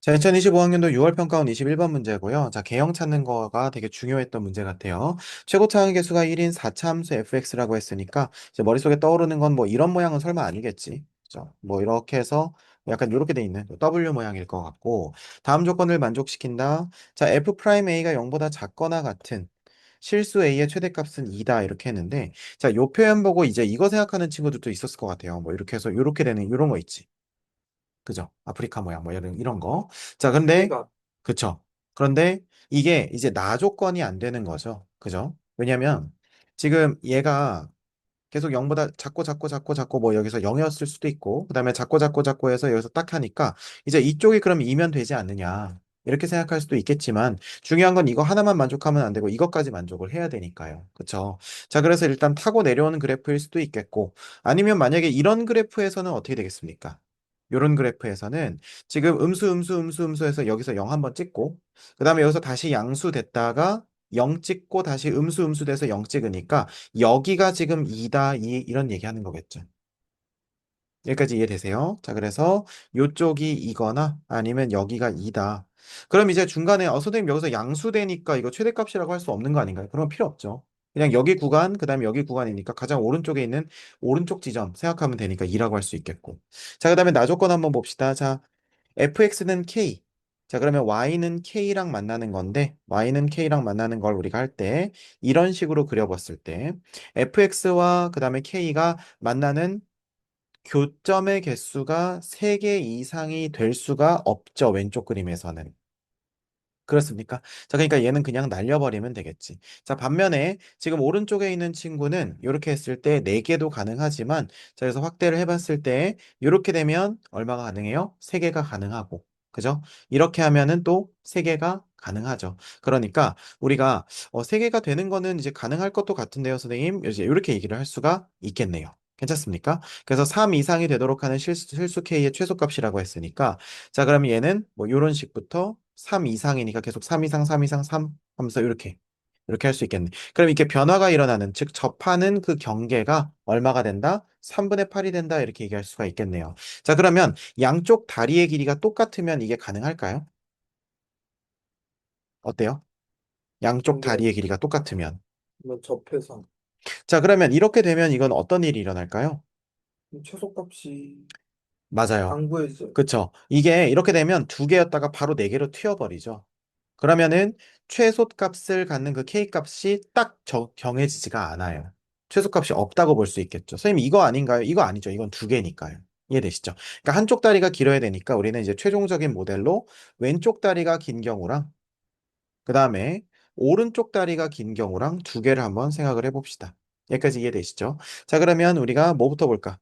자, 2025학년도 6월 평가원 21번 문제고요. 자, 개형 찾는 거가 되게 중요했던 문제 같아요. 최고 차항 계수가 1인 4차함수 fx라고 했으니까 이제 머릿속에 떠오르는 건 뭐 이런 모양은 설마 아니겠지. 그죠? 뭐 이렇게 해서 약간 이렇게 돼 있는 W 모양일 것 같고 다음 조건을 만족시킨다. 자, f'A가 0보다 작거나 같은 실수 a의 최대값은 2다 이렇게 했는데 자, 요 표현 보고 이제 이거 생각하는 친구들도 있었을 것 같아요. 뭐 이렇게 해서 이렇게 되는 이런 거 있지. 그죠? 아프리카 모양 뭐 이런 거. 자, 근데 A가 그쵸. 그런데 이게 이제 나 조건이 안 되는 거죠. 그죠? 왜냐면 지금 얘가 계속 0보다 작고 뭐 여기서 0이었을 수도 있고 그다음에 작고 해서 여기서 딱 하니까 이제 이쪽이 그럼 2면 되지 않느냐. 이렇게 생각할 수도 있겠지만 중요한 건 이거 하나만 만족하면 안 되고 이것까지 만족을 해야 되니까요. 그쵸? 자, 그래서 일단 타고 내려오는 그래프일 수도 있겠고 아니면 만약에 이런 그래프에서는 어떻게 되겠습니까? 이런 그래프에서는 지금 음수해서 여기서 0 한번 찍고 그다음에 여기서 다시 양수 됐다가 0 찍고 다시 음수 돼서 0 찍으니까 여기가 지금 2다 이런 얘기하는 거겠죠. 여기까지 이해되세요? 자, 그래서 요쪽이 이거나 아니면 여기가 2다. 그럼 이제 중간에 선생님 여기서 양수되니까 이거 최대값이라고 할 수 없는 거 아닌가요? 그럼 필요 없죠. 그냥 여기 구간, 그다음에 여기 구간이니까 가장 오른쪽에 있는 오른쪽 지점 생각하면 되니까 2라고 할 수 있겠고. 자, 그다음에 나 조건 한번 봅시다. 자, fx는 k. 자, 그러면 y는 k랑 만나는 건데 y는 k랑 만나는 걸 우리가 할 때 이런 식으로 그려봤을 때 fx와 그다음에 k가 만나는 교점의 개수가 3개 이상이 될 수가 없죠. 왼쪽 그림에서는. 그렇습니까? 자, 그러니까 얘는 그냥 날려버리면 되겠지. 자, 반면에 지금 오른쪽에 있는 친구는 이렇게 했을 때 4개도 가능하지만 자, 그래서 확대를 해봤을 때 이렇게 되면 얼마가 가능해요? 3개가 가능하고. 그죠? 이렇게 하면은 또 3개가 가능하죠. 그러니까 우리가 3개가 되는 거는 이제 가능할 것도 같은데요, 선생님. 이제 이렇게 얘기를 할 수가 있겠네요. 괜찮습니까? 그래서 3 이상이 되도록 하는 실수 K의 최소값이라고 했으니까 자, 그럼 얘는 뭐 이런 식부터 3 이상이니까 계속 3 이상, 3 이상, 3 하면서 이렇게 할 수 있겠네. 그럼 이렇게 변화가 일어나는, 즉 접하는 그 경계가 얼마가 된다? 3분의 8이 된다. 이렇게 얘기할 수가 있겠네요. 자, 그러면 양쪽 다리의 길이가 똑같으면 이게 가능할까요? 어때요? 양쪽 관계가 다리의 길이가 똑같으면. 뭐 접해서 자, 그러면 이렇게 되면 이건 어떤 일이 일어날까요? 최소값이 맞아요. 안 구해져요. 그쵸. 이게 이렇게 되면 두 개였다가 바로 네 개로 튀어버리죠. 그러면은 최소값을 갖는 그 K값이 딱 정해지지가 않아요. 최소값이 없다고 볼 수 있겠죠. 선생님 이거 아닌가요? 이거 아니죠. 이건 두 개니까요. 이해되시죠? 그러니까 한쪽 다리가 길어야 되니까 우리는 이제 최종적인 모델로 왼쪽 다리가 긴 경우랑 그 다음에 오른쪽 다리가 긴 경우랑 두 개를 한번 생각을 해봅시다. 여기까지 이해되시죠? 자, 그러면 우리가 뭐부터 볼까?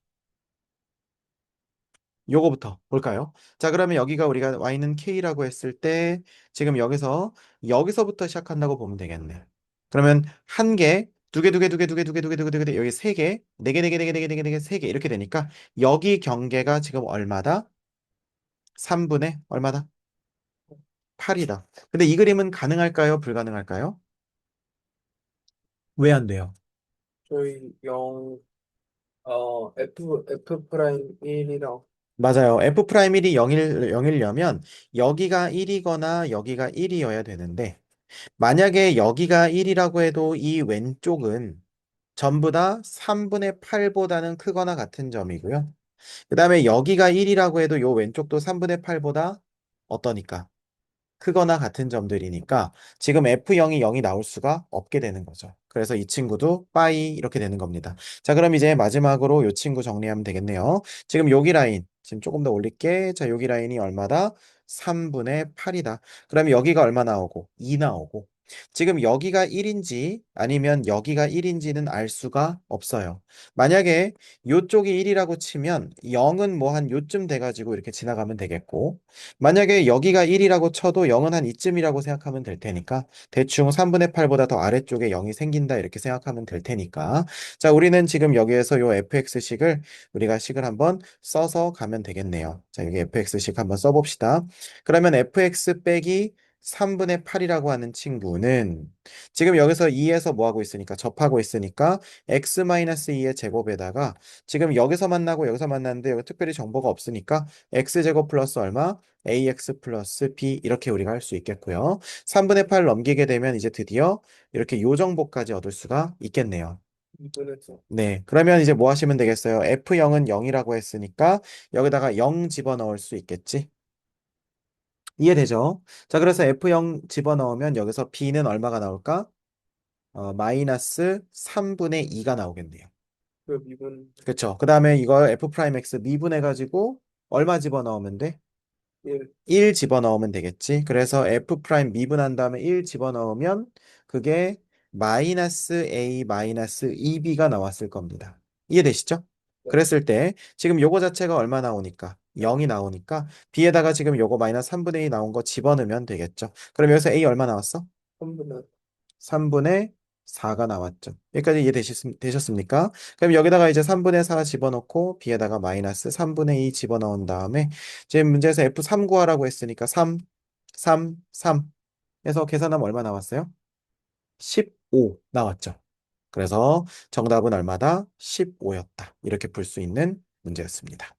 요거부터 볼까요? 자, 그러면 여기가 우리가 y는 k라고 했을 때 지금 여기서부터 시작한다고 보면 되겠네. 그러면 한 개, 두 개, 여기 세 개, 네 개, 세 개 이렇게 되니까 여기 경계가 지금 얼마다? 3분의 얼마다? 8이다. 근데 이 그림은 가능할까요? 불가능할까요? 왜 안 돼요? 저희 F 프라임 1이랑 맞아요. F'1이 0이려면 여기가 1이거나 여기가 1이어야 되는데 만약에 여기가 1이라고 해도 이 왼쪽은 전부 다 3분의 8보다는 크거나 같은 점이고요. 그 다음에 여기가 1이라고 해도 요 왼쪽도 3분의 8보다 어떠니까? 크거나 같은 점들이니까 지금 F0이 0이 나올 수가 없게 되는 거죠. 그래서 이 친구도 빠이 이렇게 되는 겁니다. 자, 그럼 이제 마지막으로 이 친구 정리하면 되겠네요. 지금 여기 라인, 지금 조금 더 올릴게. 자, 여기 라인이 얼마다? 3분의 8이다. 그러면 여기가 얼마 나오고? 2 나오고. 지금 여기가 1인지 아니면 여기가 1인지는 알 수가 없어요. 만약에 요쪽이 1이라고 치면 0은 뭐 한 요쯤 돼가지고 이렇게 지나가면 되겠고 만약에 여기가 1이라고 쳐도 0은 한 이쯤이라고 생각하면 될 테니까 대충 3분의 8보다 더 아래쪽에 0이 생긴다 이렇게 생각하면 될 테니까 자 우리는 지금 여기에서 요 fx식을 우리가 식을 한번 써서 가면 되겠네요. 자 여기 fx식 한번 써봅시다. 그러면 fx 빼기 3분의 8이라고 하는 친구는 지금 여기서 2에서 뭐 하고 있으니까 접하고 있으니까 x-2의 제곱에다가 지금 여기서 만나고 여기서 만났는데 여기 특별히 정보가 없으니까 x제곱 플러스 얼마? ax 플러스 b 이렇게 우리가 할 수 있겠고요. 3분의 8 넘기게 되면 이제 드디어 이렇게 요 정보까지 얻을 수가 있겠네요. 2분의 4. 네, 그러면 이제 뭐 하시면 되겠어요? F0은 0이라고 했으니까 여기다가 0 집어넣을 수 있겠지? 이해되죠? 자, 그래서 F0 집어넣으면 여기서 B는 얼마가 나올까? 마이너스 3분의 2가 나오겠네요. 그 미분 그쵸? 그 다음에 이거 F'X 미분해가지고 얼마 집어넣으면 돼? 1. 1 집어넣으면 되겠지. 그래서 F' 미분한 다음에 1 집어넣으면 그게 마이너스 A 마이너스 2B가 나왔을 겁니다. 이해되시죠? 네. 그랬을 때 지금 요거 자체가 얼마 나오니까 0이 나오니까 B에다가 지금 요거 마이너스 3분의 2 나온 거 집어넣으면 되겠죠. 그럼 여기서 A 얼마 나왔어? 3분의 3분의 4가 나왔죠. 여기까지 이해되셨습니까? 그럼 여기다가 이제 3분의 4 집어넣고 B에다가 마이너스 3분의 2 집어넣은 다음에 지금 문제에서 F3 구하라고 했으니까 3, 3, 3 해서 계산하면 얼마 나왔어요? 15 나왔죠. 그래서 정답은 얼마다? 15였다. 이렇게 풀 수 있는 문제였습니다.